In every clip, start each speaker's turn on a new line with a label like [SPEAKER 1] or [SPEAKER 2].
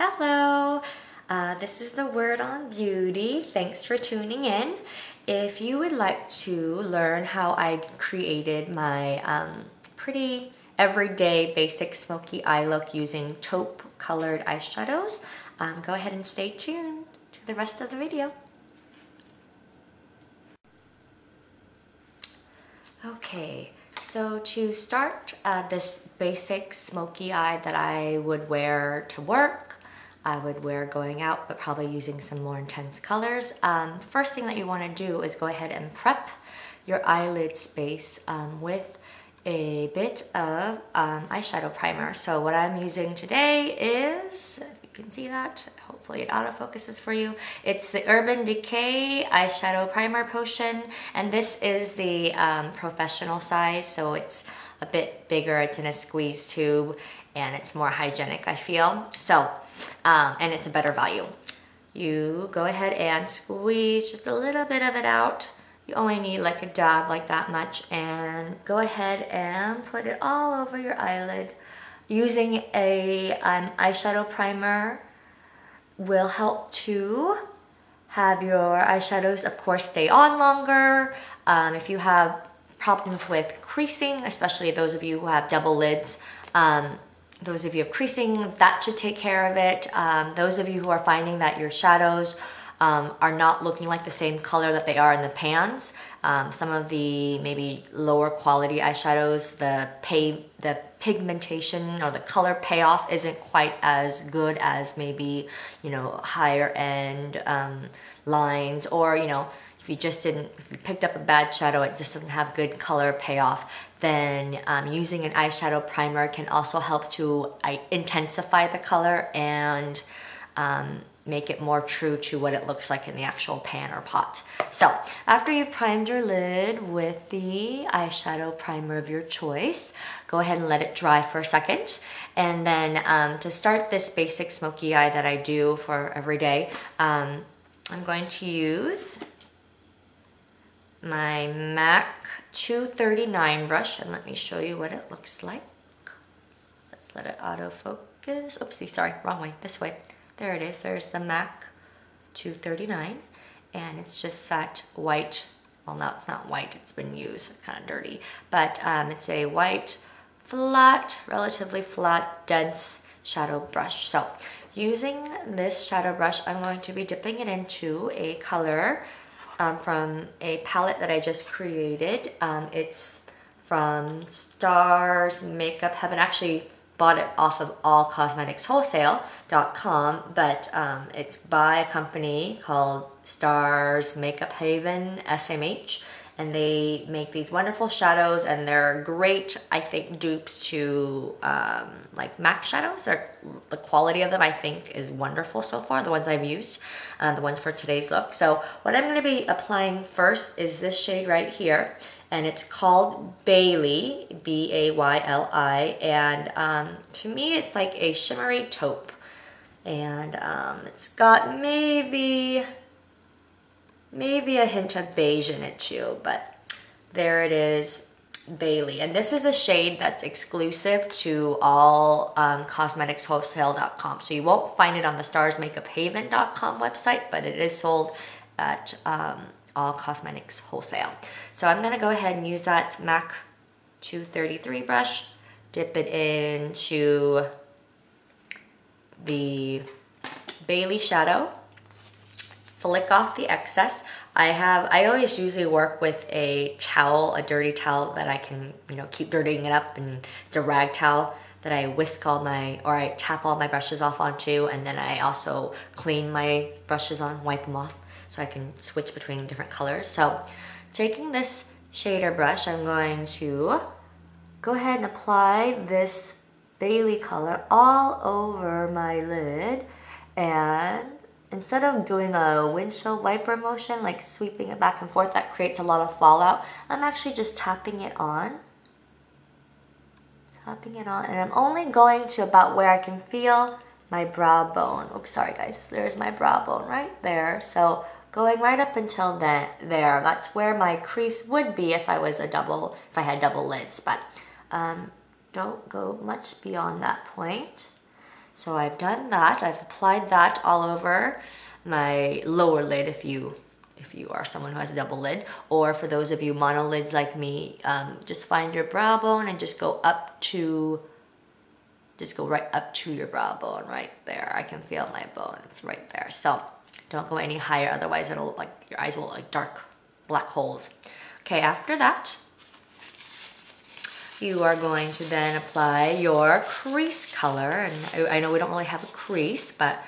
[SPEAKER 1] Hello, this is the Word on Beauty. Thanks for tuning in. If you would like to learn how I created my pretty everyday basic smoky eye look using taupe colored eyeshadows, go ahead and stay tuned to the rest of the video. Okay, so to start this basic smoky eye that I would wear to work, I would wear going out, but probably using some more intense colors. First thing that you want to do is go ahead and prep your eyelid space with a bit of eyeshadow primer. So what I'm using today is, if you can see that, hopefully it autofocuses for you. It's the Urban Decay Eyeshadow Primer Potion, and this is the professional size, so it's a bit bigger. It's in a squeeze tube, and it's more hygienic, I feel. So, and it's a better value. You go ahead and squeeze just a little bit of it out. You only need like a dab, like that much, and go ahead and put it all over your eyelid. Using a eyeshadow primer will help to have your eyeshadows, of course, stay on longer. If you have problems with creasing, especially those of you who have double lids, those of you have creasing, that should take care of it. Those of you who are finding that your shadows are not looking like the same color that they are in the pans, some of the maybe lower quality eyeshadows, the pigmentation or the color payoff isn't quite as good as maybe, you know, higher end lines, or, you know, if you picked up a bad shadow, it just doesn't have good color payoff, then using an eyeshadow primer can also help to intensify the color and make it more true to what it looks like in the actual pan or pot. So after you've primed your lid with the eyeshadow primer of your choice, go ahead and let it dry for a second. And then to start this basic smoky eye that I do for every day, I'm going to use my MAC 239 brush, and let me show you what it looks like. Let's let it autofocus. Oopsie, sorry, wrong way, this way. There it is, there's the MAC 239, and it's just that white, well, no, it's not white, it's been used, it's kind of dirty, but it's a white, flat, relatively flat, dense shadow brush. So using this shadow brush, I'm going to be dipping it into a color from a palette that I just created. It's from Stars Makeup Heaven. Actually bought it off of allcosmeticswholesale.com, but it's by a company called Stars Makeup Haven, SMH, and they make these wonderful shadows, and they're great, I think, dupes to like MAC shadows. The quality of them, I think, is wonderful so far, the ones I've used, the ones for today's look. So what I'm going to be applying first is this shade right here, and it's called Bailey, B-A-Y-L-I, and to me it's like a shimmery taupe, and it's got maybe a hint of beige in it too, but there it is, Bailey. And this is a shade that's exclusive to all cosmeticswholesale.com. So you won't find it on the starsmakeuphaven.com website, but it is sold at all cosmetics wholesale. So I'm gonna go ahead and use that MAC 233 brush, dip it into the Bailey shadow, flick off the excess. I always usually work with a towel, a dirty towel that I can, you know, keep dirtying it up, and it's a rag towel that I whisk I tap all my brushes off onto, and then I also clean my brushes on, wipe them off, so I can switch between different colors. So taking this shader brush, I'm going to go ahead and apply this Bailey color all over my lid, and instead of doing a windshield wiper motion, like sweeping it back and forth, that creates a lot of fallout, I'm actually just tapping it on. And I'm only going to about where I can feel my brow bone. Oops, sorry guys, there's my brow bone right there. So going right up until there, that's where my crease would be if I had double lids, but don't go much beyond that point. So I've done that. I've applied that all over my lower lid if you are someone who has a double lid, or for those of you monolids like me, just find your brow bone and just go right up to your brow bone right there. I can feel my bone, it's right there. So don't go any higher, otherwise it'll your eyes will look like dark black holes. Okay, after that, you are going to then apply your crease color. And I know we don't really have a crease, but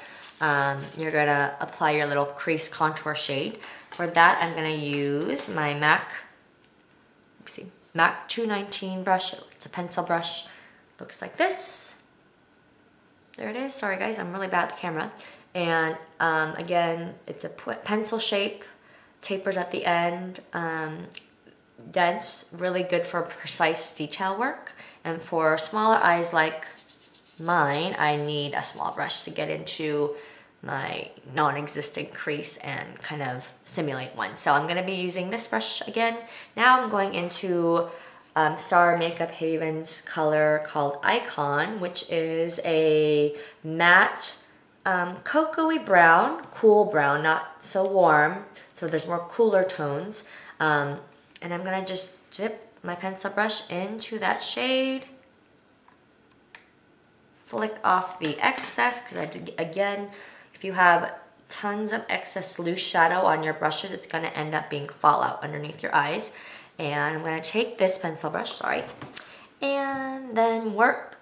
[SPEAKER 1] you're gonna apply your little crease contour shade. For that, I'm gonna use my MAC 219 brush. It's a pencil brush. Looks like this. There it is. Sorry guys, I'm really bad at the camera. And again, it's a pencil shape, tapers at the end, dense, really good for precise detail work. And for smaller eyes like mine, I need a small brush to get into my non-existent crease and kind of simulate one. So I'm gonna be using this brush again. Now I'm going into Star Makeup Haven's color called Icon, which is a matte cocoa-y brown, cool brown, not so warm, so there's more cooler tones. And I'm gonna just dip my pencil brush into that shade, flick off the excess, because again, if you have tons of excess loose shadow on your brushes, it's gonna end up being fallout underneath your eyes. And I'm gonna take this pencil brush, and then work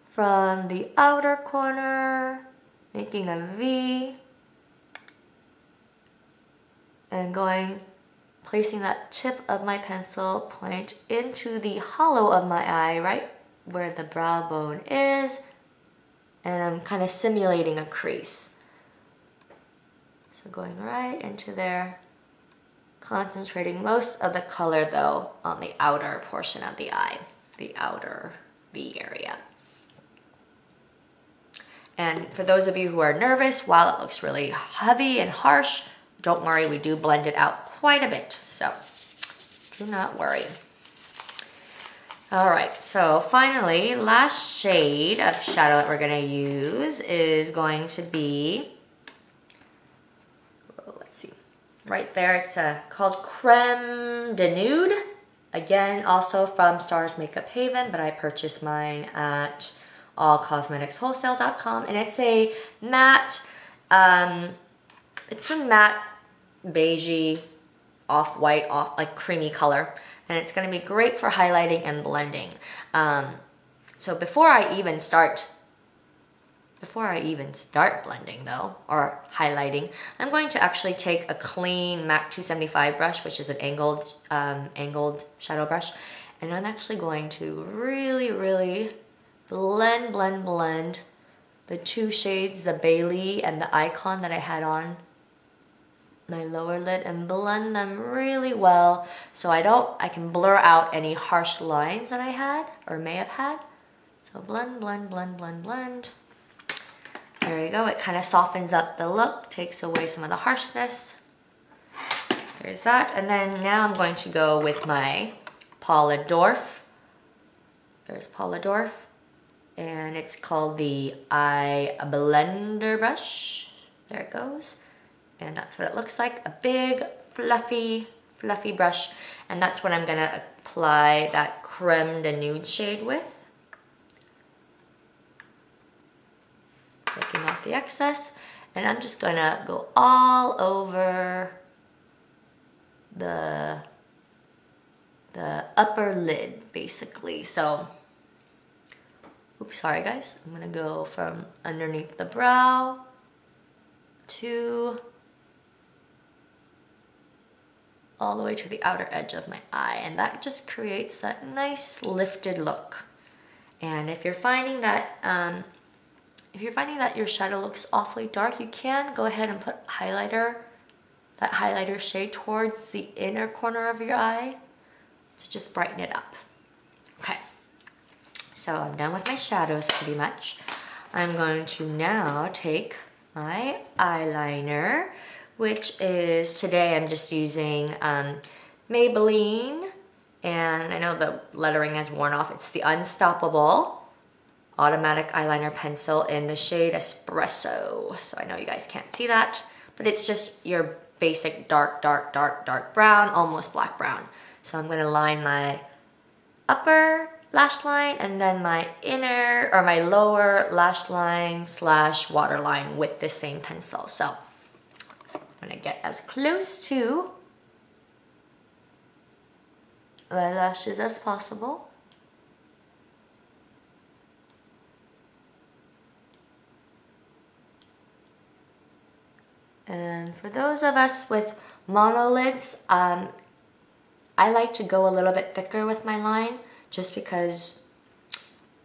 [SPEAKER 1] from the outer corner, making a V, and placing that tip of my pencil point into the hollow of my eye, right where the brow bone is, and I'm kind of simulating a crease. So going right into there, concentrating most of the color though on the outer portion of the eye, the outer V area. And for those of you who are nervous, while it looks really heavy and harsh, don't worry, we do blend it out quite a bit, so do not worry. All right, so finally, last shade of shadow that we're gonna use is going to be, let's see, right there, it's called Creme de Nude. Again, also from Stars Makeup Haven, but I purchased mine at allcosmeticswholesale.com, and it's a matte, beigey, off-white, like creamy color, and it's gonna be great for highlighting and blending. So before I even start blending though, or highlighting, I'm going to actually take a clean MAC 275 brush, which is an angled shadow brush, and I'm actually going to really blend the two shades, the Bailey and the Icon that I had on my lower lid, and blend them really well so I can blur out any harsh lines that I had or may have had. So blend. There you go, it kind of softens up the look, takes away some of the harshness. There's that, and then now I'm going to go with my Paula Dorf. There's Paula Dorf, and it's called the Eye Blender brush. There it goes. And that's what it looks like, a big, fluffy brush. And that's what I'm gonna apply that Creme de Nude shade with. Taking off the excess. And I'm just gonna go all over the upper lid, basically. So, oops, sorry guys. I'm gonna go from underneath the brow to all the way to the outer edge of my eye, and that just creates that nice lifted look. And if you're finding that your shadow looks awfully dark, you can go ahead and put that highlighter shade towards the inner corner of your eye to just brighten it up. Okay, so I'm done with my shadows pretty much. I'm going to now take my eyeliner, which is, today I'm just using Maybelline, and I know the lettering has worn off. It's the Unstoppable automatic eyeliner pencil in the shade Espresso. So I know you guys can't see that, but it's just your basic dark brown, almost black brown. So I'm gonna line my upper lash line and then my inner or my lower lash line / waterline with this same pencil. So I'm gonna get as close to my lashes as possible. And for those of us with monolids, I like to go a little bit thicker with my line just because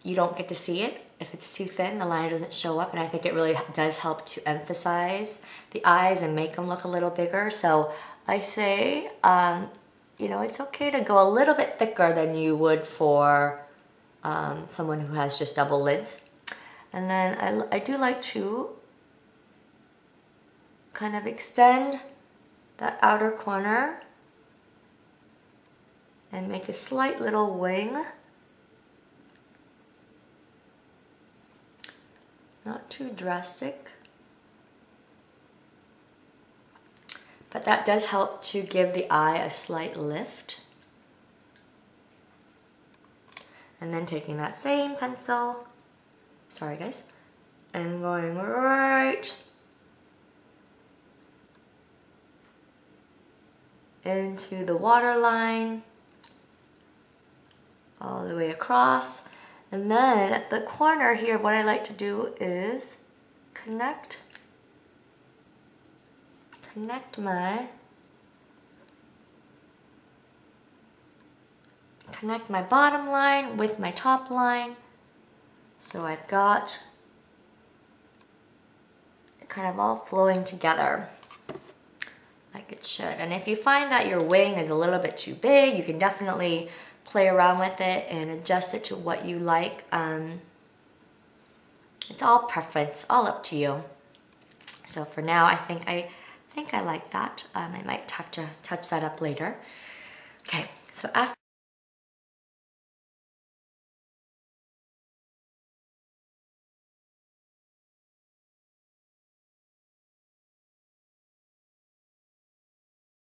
[SPEAKER 1] you don't get to see it. If it's too thin, the liner doesn't show up, and I think it really does help to emphasize the eyes and make them look a little bigger. So I say, you know, it's okay to go a little bit thicker than you would for someone who has just double lids. And then I do like to kind of extend that outer corner and make a slight little wing. Not too drastic. But that does help to give the eye a slight lift. And then taking that same pencil, sorry guys, and going right into the waterline, all the way across. And then at the corner here, what I like to do is connect my bottom line with my top line. So I've got it kind of all flowing together like it should. And if you find that your wing is a little bit too big, you can definitely play around with it and adjust it to what you like. It's all preference, all up to you. So for now, I think I like that. I might have to touch that up later. Okay, so after